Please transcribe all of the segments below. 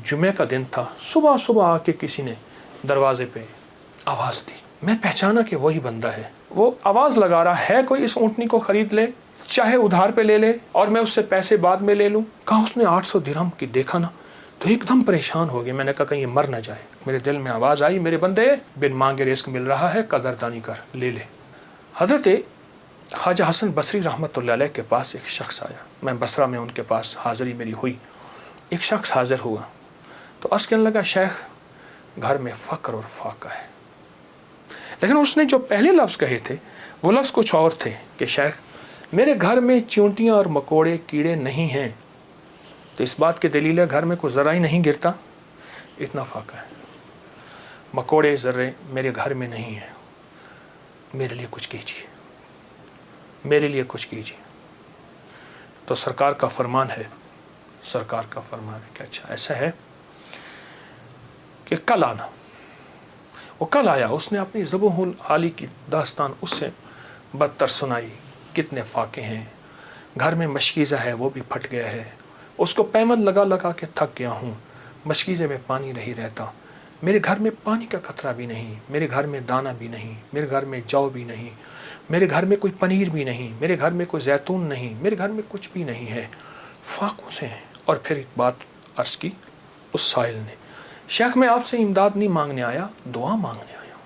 जुमे का दिन था, सुबह सुबह आके किसी ने दरवाजे पे आवाज़ दी। मैं पहचाना कि वही बंदा है। वो आवाज़ लगा रहा है कोई इस ऊँटनी को ख़रीद ले, चाहे उधार पे ले ले और मैं उससे पैसे बाद में ले लूँ। कहा उसने 800 दिरहम की। देखा ना तो एकदम परेशान हो गया। मैंने कहा कहीं ये मर ना जाए। मेरे दिल में आवाज़ आई, मेरे बंदे बिन मांगे रिस्क मिल रहा है, कदरदानी कर, ले ले। हज़रत ख्वाजा हसन बसरी रहमतुल्लाह अलैह के पास एक शख्स आया। मैं बसरा में उनके पास हाज़िरी मेरी हुई। एक शख्स हाज़िर हुआ तो अर्ज़ कहने लगा, शेख घर में फ़क्र और फाका है। लेकिन उसने जो पहले लफ्ज़ कहे थे वो लफ्ज़ कुछ और थे कि शेख मेरे घर में चींटियाँ और मकोड़े कीड़े नहीं हैं। तो इस बात की दलील है घर में कोई ज़रा ही नहीं गिरता, इतना फाका है। मकोड़े ज़र्रे मेरे घर में नहीं हैं, मेरे लिए कुछ कीजिए, मेरे लिए कुछ कीजिए। तो सरकार का फरमान है, सरकार का फरमान है कि अच्छा ऐसा है कि कल आना। वो कल आया। उसने अपनी ज़बूहुल आली की दास्तान उससे बदतर सुनाई। कितने फाके हैं, घर में मशकीज़ा है वो भी फट गया है, उसको पैमद लगा लगा के थक गया हूँ, मशकीज़े में पानी नहीं रहता, मेरे घर में पानी का खतरा भी नहीं, मेरे घर में दाना भी नहीं, मेरे घर में जौ भी नहीं, मेरे घर में कोई पनीर भी नहीं, मेरे घर में कोई जैतून नहीं, मेरे घर में कुछ भी नहीं है, फाकों से हैं। और फिर एक बात अर्ज़ की उस साहिल ने, शेख मैं आपसे इमदाद नहीं मांगने आया, दुआ मांगने आया।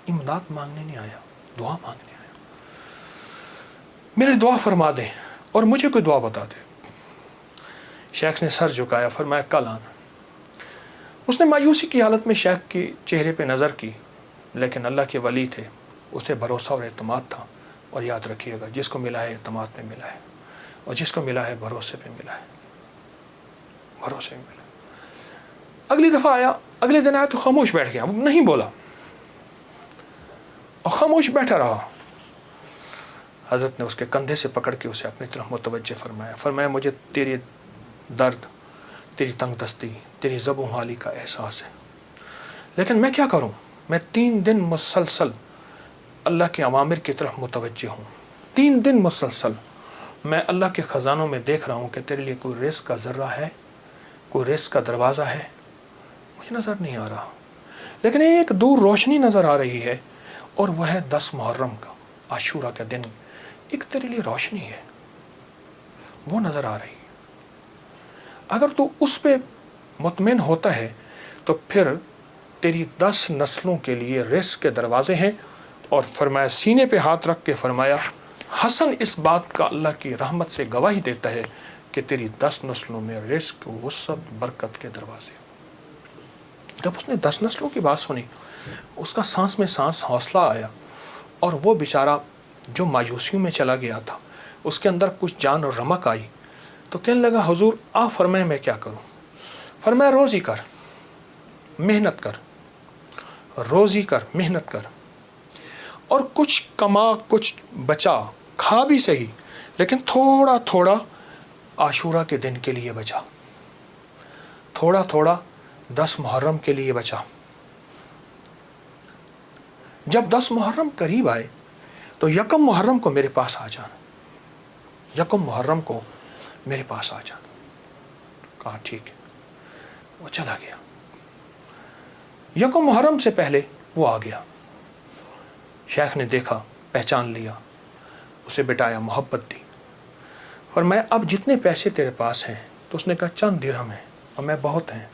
इमदाद मांगने नहीं आया, दुआ मांगने आया। मेरी दुआ फरमा दें और मुझे कोई दुआ बता दे। शेख ने सर झुकाया, फरमाया कल आना। उसने मायूसी की हालत में शेख के चेहरे पे नज़र की, लेकिन अल्लाह के वली थे, उसे भरोसा और एतमाद था। और याद रखिएगा जिसको मिला है एतमाद में मिला है, और जिसको मिला है भरोसे पे मिला है, भरोसे में मिला। अगली दफ़ा आया, अगले दिन आया तो खामोश बैठ गया, नहीं बोला और खामोश बैठा रहा। हज़रत ने उसके कंधे से पकड़ के उसे अपनी तरफ मुतवज्जे फरमाया। फरमाया मुझे तेरे दर्द, तेरी तंगदस्ती, तेरी ज़बूह हाली का एहसास है, लेकिन मैं क्या करूं? मैं 3 दिन मुसलसल अल्लाह के अवामिर की तरफ मुतवज्जे हूँ। 3 दिन मुसलसल मैं अल्लाह के ख़ज़ानों में देख रहा हूँ कि तेरे लिए कोई रिस्क का ज़र्रा है, कोई रिस्क का दरवाज़ा है, मुझे नज़र नहीं आ रहा। लेकिन एक दूर रोशनी नज़र आ रही है और वह है 10 मुहर्रम का, आशूरा का दिन। एक तेरे लिए रोशनी है, वो नज़र आ रही है। अगर तू उस पे मुतमिन होता है तो फिर तेरी 10 नस्लों के लिए रिस्क के दरवाजे हैं। और फरमाया, सीने पे हाथ रख के फरमाया, हसन इस बात का अल्लाह की रहमत से गवाही देता है कि तेरी 10 नस्लों में रिस्क, वुसअत, बरकत के दरवाजे। जब उसने 10 नस्लों की बात सुनी, उसका सांस में सांस हौसला आया। और वो बेचारा जो मायूसियों में चला गया था, उसके अंदर कुछ जान और रमक आई। तो कहने लगा, हुजूर आप फरमाए मैं क्या करूं? फरमाया, रोज़ी कर, मेहनत कर, रोज़ी कर, मेहनत कर, और कुछ कमा, कुछ बचा, खा भी सही, लेकिन थोड़ा थोड़ा आशूरा के दिन के लिए बचा, थोड़ा थोड़ा 10 मुहर्रम के लिए बचा। जब 10 मुहर्रम करीब आए तो यकम मुहर्रम को मेरे पास आ जाना, यकम मुहर्रम को मेरे पास आ जाना। कहा ठीक है। वो चला गया। यकम मुहर्रम से पहले वो आ गया। शेख ने देखा, पहचान लिया, उसे बिठाया, मोहब्बत दी। और मैं अब जितने पैसे तेरे पास हैं, तो उसने कहा चंद दिरहम है और मैं बहुत हैं,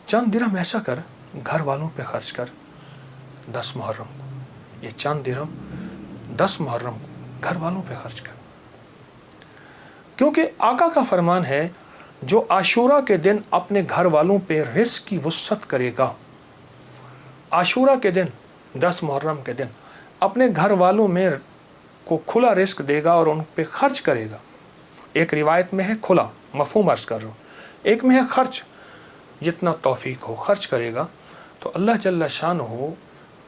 चंद दिरहम ऐसा कर घर वालों पे खर्च कर 10 मुहर्रम को, ये चंद दिरहम 10 मुहर्रम को घर वालों पे खर्च कर। क्योंकि आका का फरमान है, जो आशूरा के दिन अपने घर वालों पे रिस्क की वुसअत करेगा, आशूरा के दिन 10 मुहर्रम के दिन अपने घर वालों में को खुला रिस्क देगा और उन पे खर्च करेगा। एक रिवायत में है खुला, मफहूम अर्ज़ कर रहा हूँ, एक में है खर्च, जितना तौफीक हो खर्च करेगा तो अल्लाह जल्ला शान हो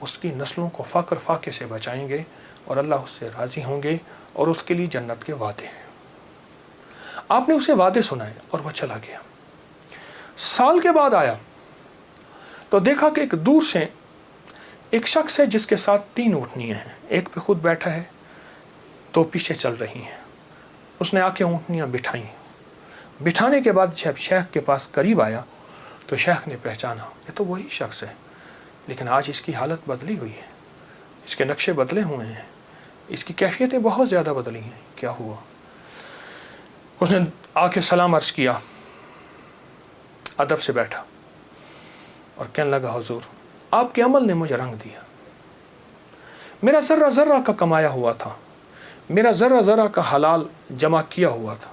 उसकी नस्लों को फ़क्र फाके से बचाएंगे और अल्लाह उससे राज़ी होंगे और उसके लिए जन्नत के वादे हैं। आपने उसे वादे सुनाए और वह चला गया। साल के बाद आया तो देखा कि एक दूर से एक शख्स है जिसके साथ 3 ऊँटनियाँ हैं, एक पे खुद बैठा है, 2 पीछे चल रही हैं। उसने आके ऊँटनियाँ बिठाई, बिठाने के बाद जब शेख के पास करीब आया तो शेख ने पहचाना ये तो वही शख्स है, लेकिन आज इसकी हालत बदली हुई है, इसके नक्शे बदले हुए हैं, इसकी कैफियतें बहुत ज़्यादा बदली हैं, क्या हुआ? उसने आके सलाम अर्ज़ किया, अदब से बैठा और कहने लगा, हुजूर आपके अमल ने मुझे रंग दिया। मेरा ज़र्रा ज़र्रा का कमाया हुआ था, मेरा ज़र्रा ज़र्रा का हलाल जमा किया हुआ था,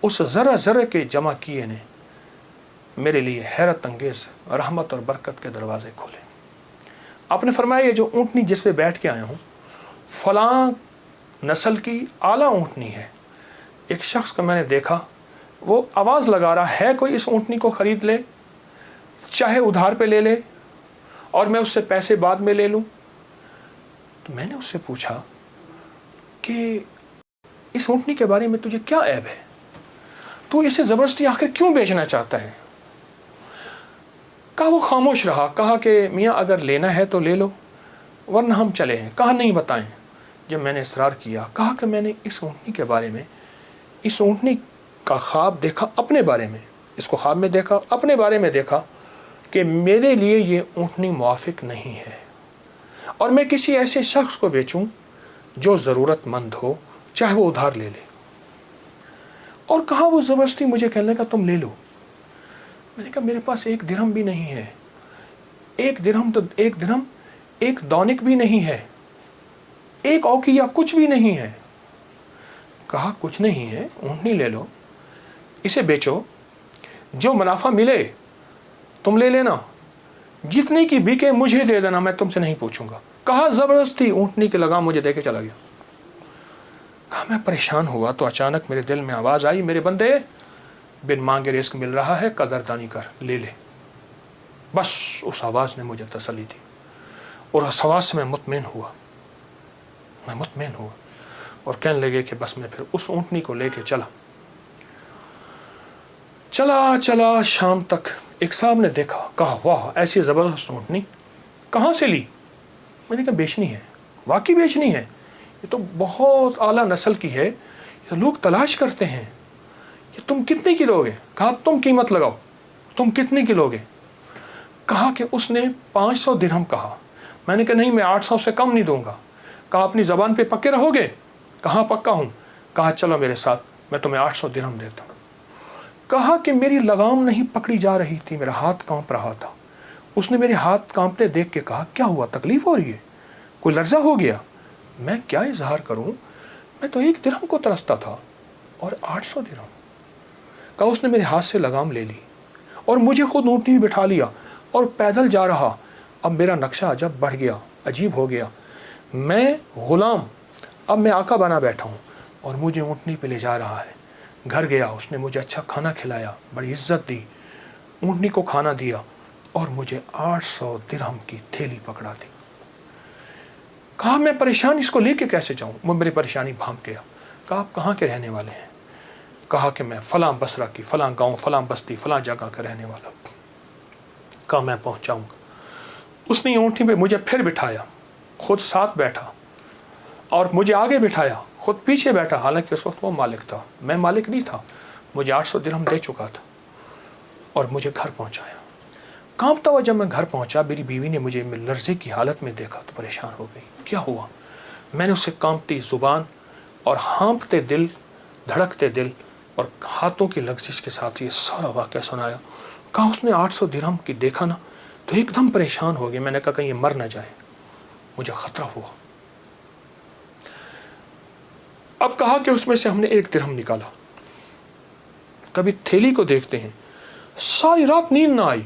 उस ज़र्रा ज़र्रे के जमा किए ने मेरे लिए हैरत अंगेज़ रहमत और बरकत के दरवाज़े खोले। आपने फरमाया ये जो ऊँटनी जिस पे बैठ के आया हूँ फ़लाँ नस्ल की आला ऊँटनी है। एक शख्स को मैंने देखा, वो आवाज़ लगा रहा है कोई इस ऊँटनी को ख़रीद ले, चाहे उधार पे ले ले और मैं उससे पैसे बाद में ले लूँ। तो मैंने उससे पूछा कि इस ऊँटनी के बारे में तुझे क्या ऐब है, तू इसे ज़बरदस्ती आखिर क्यों बेचना चाहता है? कहा वो खामोश रहा। कहा कि मियाँ अगर लेना है तो ले लो वरना हम चले हैं। कहा नहीं बताएं। जब मैंने इसरार किया, कहा कि मैंने इस ऊँटनी के बारे में, इस ऊँटनी का ख्वाब देखा अपने बारे में, इसको ख्वाब में देखा, अपने बारे में देखा कि मेरे लिए ये ऊँटनी मुआफिक नहीं है और मैं किसी ऐसे शख्स को बेचूं जो ज़रूरतमंद हो, चाहे वो उधार ले ले। और कहा वो ज़बरदस्ती मुझे कहने का तुम ले लो। मैंने कहा मेरे पास एक दिरहम भी नहीं है, एक दिरहम एक दौनिक भी नहीं है, एक औकिया कुछ भी नहीं है। कहा कुछ नहीं है, ऊँटनी ले लो, इसे बेचो, जो मुनाफा मिले तुम ले लेना, जितनी की बिके मुझे दे देना, मैं तुमसे नहीं पूछूंगा। कहा ज़बरदस्ती ऊँटनी के लगाम मुझे दे के चला गया। कहा मैं परेशान हुआ तो अचानक मेरे दिल में आवाज़ आई, मेरे बंदे बिन मांगे रिस्क मिल रहा है, कदरदानी कर, ले ले। बस उस आवाज़ ने मुझे तसल्ली दी और उस आवाज़ से मैं मुतमईन हुआ और कहने लगे कि बस मैं फिर उस ऊँटनी को लेके चला शाम तक। एक साहब ने देखा, कहा वाह ऐसी ज़बरदस्त ऊँटनी कहाँ से ली? मैंने कहा बेचनी है। वाकई बेचनी है, ये तो बहुत आला नस्ल की है, ये लोग तलाश करते हैं, ये तुम कितने की लोगे? कहा तुम कीमत लगाओ, तुम कितने की लोगे? कहा कि उसने 500 दिरहम कहा। मैंने कहा नहीं, मैं 800 से कम नहीं दूंगा। कहा अपनी ज़बान पे पक्के रहोगे? कहाँ पक्का हूँ। कहा चलो मेरे साथ, मैं तुम्हें 800 दिरहम देता हूँ। कहा कि मेरी लगाम नहीं पकड़ी जा रही थी, मेरा हाथ कांप रहा था। उसने मेरे हाथ कांपते देख के कहा क्या हुआ, तकलीफ हो रही है, कोई लर्जा हो गया? मैं क्या इजहार करूं, मैं तो 1 दिरहम को तरसता था और 800 दिरहम। कहा उसने मेरे हाथ से लगाम ले ली और मुझे खुद ऊँटनी में बिठा लिया और पैदल जा रहा। अब मेरा नक्शा अजब बढ़ गया, अजीब हो गया। मैं गुलाम, अब मैं आका बना बैठा हूँ और मुझे ऊँटनी पे ले जा रहा है। घर गया, उसने मुझे अच्छा खाना खिलाया, बड़ी इज्जत दी, ऊँटनी को खाना दिया और मुझे 800 दिरहम की थैली पकड़ा दी। कहा मैं परेशान, इसको लेके कैसे जाऊं? वो मेरी परेशानी भांप गया। कहा आप कहाँ के रहने वाले हैं? कहा कि मैं फलां बसरा की, फलां गांव, फलां बस्ती, फलां जगह का रहने वाला हूँ। कहा मैं पहुँचाऊँगा। उसने ऊँटनी पे मुझे फिर बिठाया, खुद साथ बैठा और मुझे आगे बिठाया, खुद पीछे बैठा। हालांकि उस वक्त वो मालिक था, मैं मालिक नहीं था। मुझे 800 दिरहम दे चुका था और मुझे घर पहुँचाया। कांपता हुआ जब मैं घर पहुंचा, मेरी बीवी ने मुझे लर्जे की हालत में देखा तो परेशान हो गई। क्या हुआ? मैंने उससे कांपती ज़ुबान और हाँफते दिल, धड़कते दिल और हाथों की लग्जिश के साथ ये सारा वाक़या सुनाया। कहा उसने 800 दिरहम की देखा ना तो एकदम परेशान हो गई। मैंने कहा कहीं ये मर ना जाए, मुझे ख़तरा हुआ। अब कहा कि उसमें से हमने 1 दिरहम निकाला। कभी थैली को देखते हैं, सारी रात नींद ना आई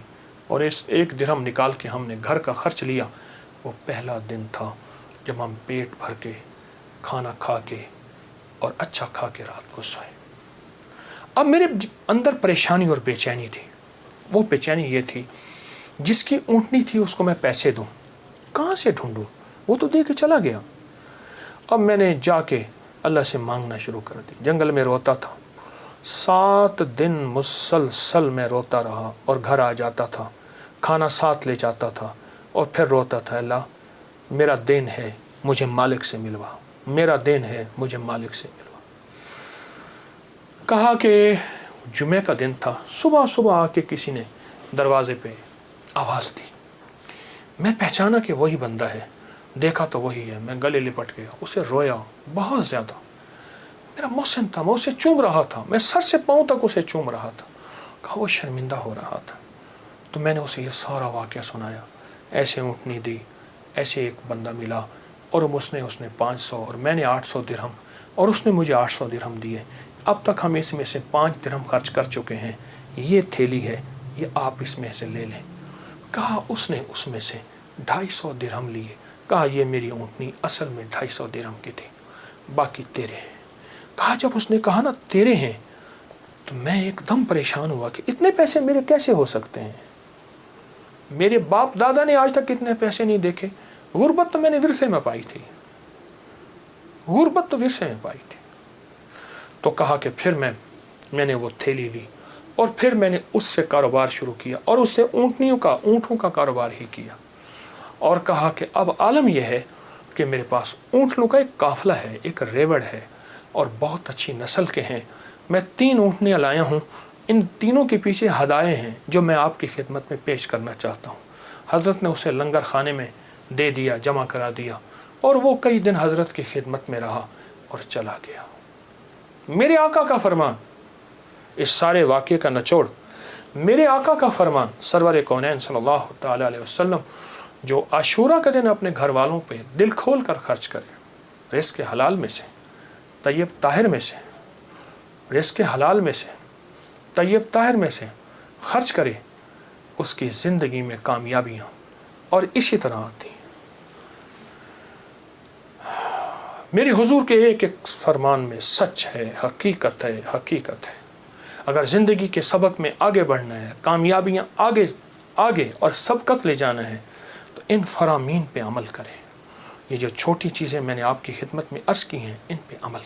और इस 1 दिरहम निकाल के हमने घर का खर्च लिया। वो पहला दिन था जब हम पेट भर के खाना खा के और अच्छा खा के रात को सोए। अब मेरे अंदर परेशानी और बेचैनी थी। वो बेचैनी ये थी, जिसकी ऊँटनी थी उसको मैं पैसे दूं, कहाँ से ढूंढूं? वो तो दे के चला गया। अब मैंने जाके अल्लाह से मांगना शुरू कर दी। जंगल में रोता था, 7 दिन मुसलसल मैं रोता रहा और घर आ जाता था, खाना साथ ले जाता था और फिर रोता था, अल्लाह मेरा दिन है, मुझे मालिक से मिलवा, मेरा दिन है, मुझे मालिक से मिलवा। कहा कि जुमे का दिन था, सुबह सुबह आके किसी ने दरवाजे पे आवाज़ दी। मैं पहचाना कि वही बंदा है, देखा तो वही है। मैं गले लिपट गया, उसे रोया बहुत ज़्यादा। मेरा मोहसिन था, मैं उसे चूम रहा था, मैं सर से पाँव तक उसे चूम रहा था। कहा वो शर्मिंदा हो रहा था। तो मैंने उसे ये सारा वाक़या सुनाया, ऐसे ऊँटनी दी, ऐसे एक बंदा मिला और उसने 500 और मैंने 800 दिरहम और उसने मुझे 800 दिरहम दिए। अब तक हम इसमें से 5 दिरहम खर्च कर चुके हैं। ये थैली है, ये आप इसमें से ले लें। कहा उसने उसमें से 250 दिरहम लिए। कहा ये मेरी ऊँटनी असल में 250 दिरहम की थी, बाकी तेरे हैं। कहा जब उसने कहा ना तेरे हैं, तो मैं एकदम परेशान हुआ कि इतने पैसे मेरे कैसे हो सकते हैं। मेरे बाप दादा ने आज तक इतने पैसे नहीं देखे। गुर्बत तो मैंने विरसे में पाई थी, गुर्बत तो विरसे में पाई थी। तो कहा कि फिर मैंने वो थैली ली और फिर मैंने उससे कारोबार शुरू किया और उससे ऊँटों का कारोबार ही किया। और कहा कि अब आलम यह है कि मेरे पास ऊँटों का एक काफ़िला है, एक रेवड़ है और बहुत अच्छी नस्ल के हैं। मैं 3 ऊँटनियाँ लाया हूँ, इन तीनों के पीछे हदाए हैं जो मैं आपकी खिदमत में पेश करना चाहता हूँ। हज़रत ने उसे लंगर खाने में दे दिया, जमा करा दिया और वो कई दिन हज़रत की खिदमत में रहा और चला गया। मेरे आका का फरमान, इस सारे वाक़े का निचोड़ मेरे आका का फरमान सरवर कौनैन सल्लल्लाहु तआला अलैहि वसल्लम, जो आशूरा के दिन अपने घर वालों पे दिल खोल कर खर्च करे, रिज़्क़ हलाल में से, तय्यब ताहिर में से, रिज़्क़ हलाल में से, तय्यब ताहिर में से खर्च करे, उसकी ज़िंदगी में कामयाबियाँ और इसी तरह आती हैं। मेरे हुजूर के एक एक फरमान में सच है, हकीकत है, हकीकत है। अगर ज़िंदगी के सबक में आगे बढ़ना है, कामयाबियाँ आगे और सबकत ले जाना है, तो इन फरामीन पे अमल करें। ये जो छोटी चीज़ें मैंने आपकी खिदमत में अर्ज़ की हैं, इन पे अमल करें।